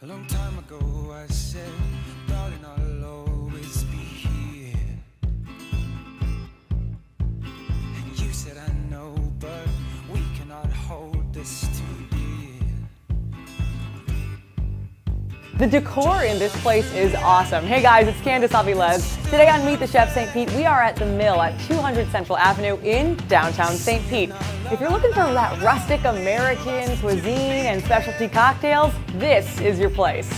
A long time ago I said, darling, I'll always be here. And you said, I know, but we cannot hold this too dear. The decor in this place is awesome. Hey guys, it's Candice Avilez. Today on Meet the Chef St. Pete, we are at the Mill at 200 Central Avenue in downtown St. Pete. If you're looking for that rustic American cuisine and specialty cocktails, this is your place.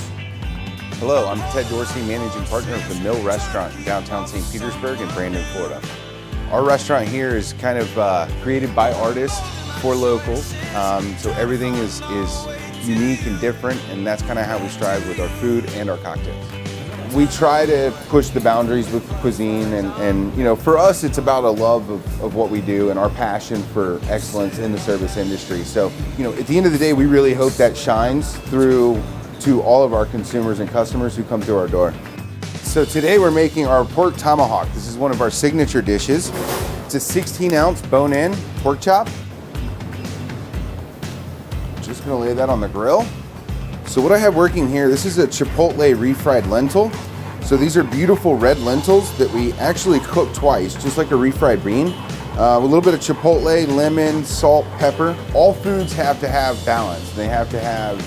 Hello, I'm Ted Dorsey, managing partner of the Mill Restaurant in downtown St. Petersburg in Brandon, Florida. Our restaurant here is kind of created by artists for locals, so everything is unique and different, and that's kind of how we strive with our food and our cocktails. We try to push the boundaries with cuisine, and you know, for us it's about a love of what we do and our passion for excellence in the service industry. So, you know, at the end of the day, we really hope that shines through to all of our consumers and customers who come through our door. So today we're making our pork tomahawk. This is one of our signature dishes. It's a 16-ounce bone-in pork chop. Just gonna lay that on the grill. So what I have working here, this is a chipotle refried lentil. So these are beautiful red lentils that we actually cook twice, just like a refried bean. A little bit of chipotle, lemon, salt, pepper. All foods have to have balance. They have to have,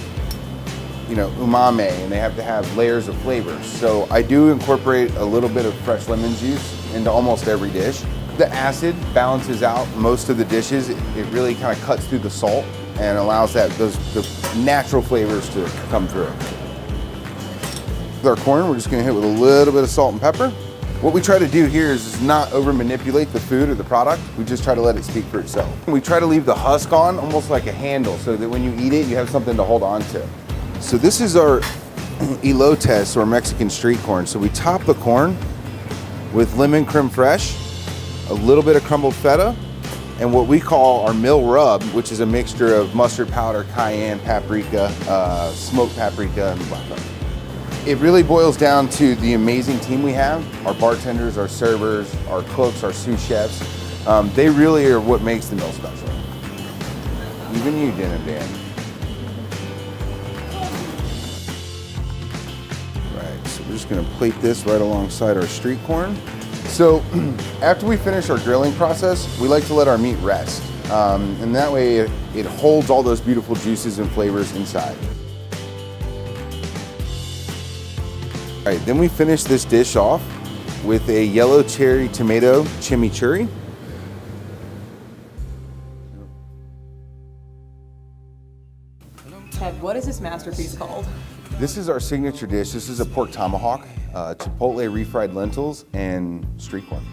you know, umami, and they have to have layers of flavors. So I do incorporate a little bit of fresh lemon juice into almost every dish. The acid balances out most of the dishes. It really kind of cuts through the salt and allows the natural flavors to come through. With our corn, we're just gonna hit with a little bit of salt and pepper. What we try to do here is not over manipulate the food or the product. We just try to let it speak for itself. We try to leave the husk on almost like a handle so that when you eat it, you have something to hold on to. So this is our elotes, or Mexican street corn. So we top the corn with lemon creme fraiche, a little bit of crumbled feta, and what we call our mill rub, which is a mixture of mustard powder, cayenne, paprika, smoked paprika, and black pepper. It really boils down to the amazing team we have, our bartenders, our servers, our cooks, our sous chefs. They really are what makes the mill special. Even you, Jen and Dan. Right, so we're just gonna plate this right alongside our street corn. So after we finish our grilling process, we like to let our meat rest. And that way it holds all those beautiful juices and flavors inside. All right, then we finish this dish off with a yellow cherry tomato chimichurri. Ted, what is this masterpiece called? This is our signature dish. This is a pork tomahawk, chipotle refried lentils, and street corn.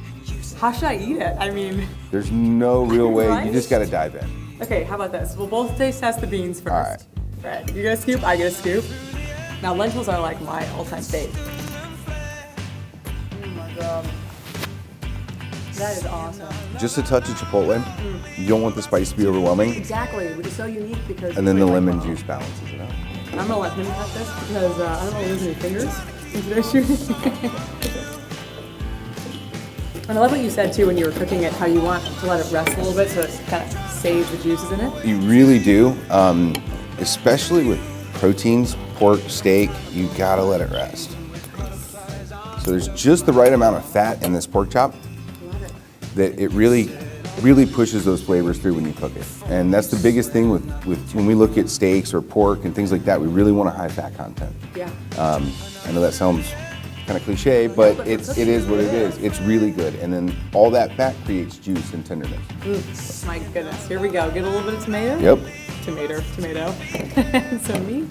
How should I eat it? I mean, there's no real way. Right? You just got to dive in. Okay, how about this? We'll both taste test the beans first. All right. Right, you get a scoop, I get a scoop. Now lentils are like my all-time fave. Oh my God. That is awesome. Just a touch of chipotle. You don't want the spice to be overwhelming. Exactly, which is so unique because... And then the lemon juice balances it out. I'm gonna let him cut this because I don't want to lose any fingers in today's shooting. And I love what you said too when you were cooking it, how you want to let it rest a little bit so it kind of saves the juices in it. You really do, especially with proteins, pork, steak, you gotta let it rest. So there's just the right amount of fat in this pork chop that it really pushes those flavors through when you cook it. And that's the biggest thing with when we look at steaks or pork and things like that, we really want a high fat content. Yeah. I know that sounds kind of cliche, but it is what it is. It's really good. And then all that fat creates juice and tenderness. My goodness, here we go. Get a little bit of tomato. Yep. Tomato. And some meat.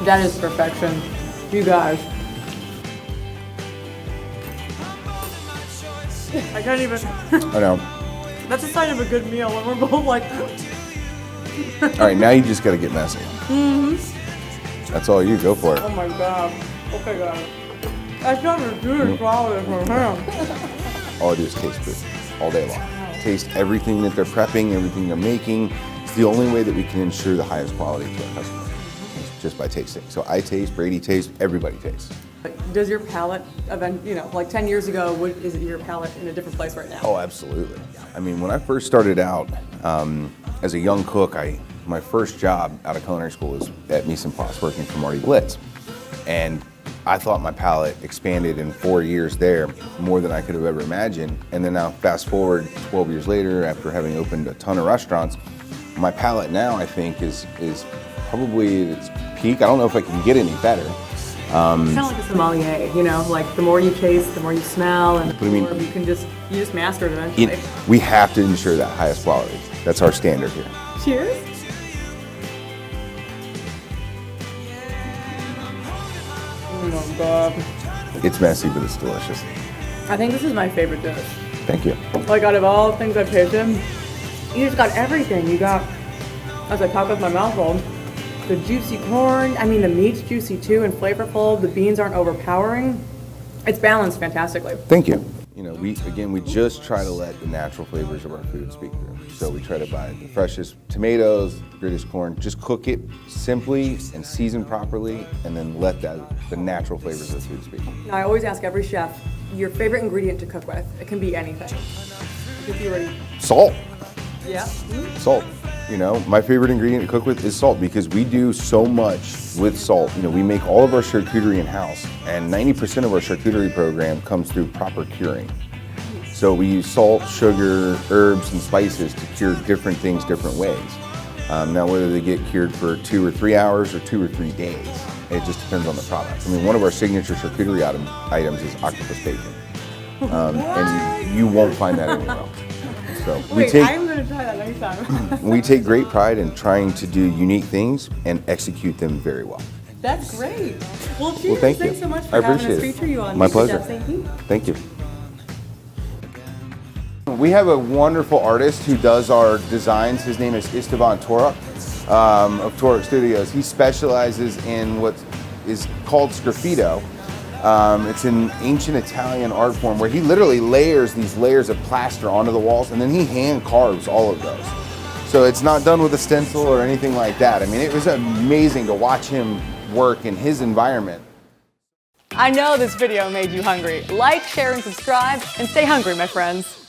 That is perfection. You guys. I can't even. I know. That's a sign of a good meal when we're both like. All right, now you just got to get messy. That's all you. Go for it. Oh my God. Okay, guys. I can't refuse to swallow this from him. All I do is taste food all day long. Taste everything that they're prepping, everything they're making. It's the only way that we can ensure the highest quality to our customers, just by tasting. So I taste, Brady tastes, everybody tastes. Does your palate, you know, like 10 years ago, is your palate in a different place right now? Oh, absolutely. I mean, when I first started out, as a young cook, my first job out of culinary school was at Mise working for Marty Blitz. And I thought my palate expanded in 4 years there more than I could have ever imagined. And then now fast forward 12 years later, after having opened a ton of restaurants, my palate now I think is probably at its peak. I don't know if I can get any better. It's kind of like a sommelier, you know, like the more you taste, the more you smell, and the more you just master it eventually. We have to ensure that highest quality. That's our standard here. Cheers. Oh my God. It's messy, but it's delicious. I think this is my favorite dish. Thank you. Like out of all the things I've tasted, you just got everything. You got, as I talk with my mouth full, the juicy corn. I mean, the meat's juicy too and flavorful. The beans aren't overpowering. It's balanced fantastically. Thank you. You know, we just try to let the natural flavors of our food speak through. So we try to buy the freshest tomatoes, the greatest corn, just cook it simply and season properly, and then let the natural flavors of the food speak. Now, I always ask every chef, your favorite ingredient to cook with. It can be anything. If you're ready. Salt. Yeah. Salt. You know, my favorite ingredient to cook with is salt because we do so much with salt. You know, we make all of our charcuterie in-house, and 90% of our charcuterie program comes through proper curing. So we use salt, sugar, herbs, and spices to cure different things different ways. Now, whether they get cured for 2 or 3 hours or 2 or 3 days, it just depends on the product. I mean, one of our signature charcuterie items is octopus bacon. And you won't find that anywhere else. So I'm going to try that next time. we take great pride in trying to do unique things and execute them very well. That's great. Well, cheers. Well, thank you. Thanks so much for I having us appreciate it. feature you on My Meet the pleasure. Chef St. Pete. Thank you. We have a wonderful artist who does our designs. His name is Esteban Torok of Torok Studios. He specializes in what is called sgraffito. It's an ancient Italian art form where he literally layers these layers of plaster onto the walls and then he hand carves all of those. So it's not done with a stencil or anything like that. I mean, it was amazing to watch him work in his environment. I know this video made you hungry. Like, share, and subscribe, and stay hungry, my friends.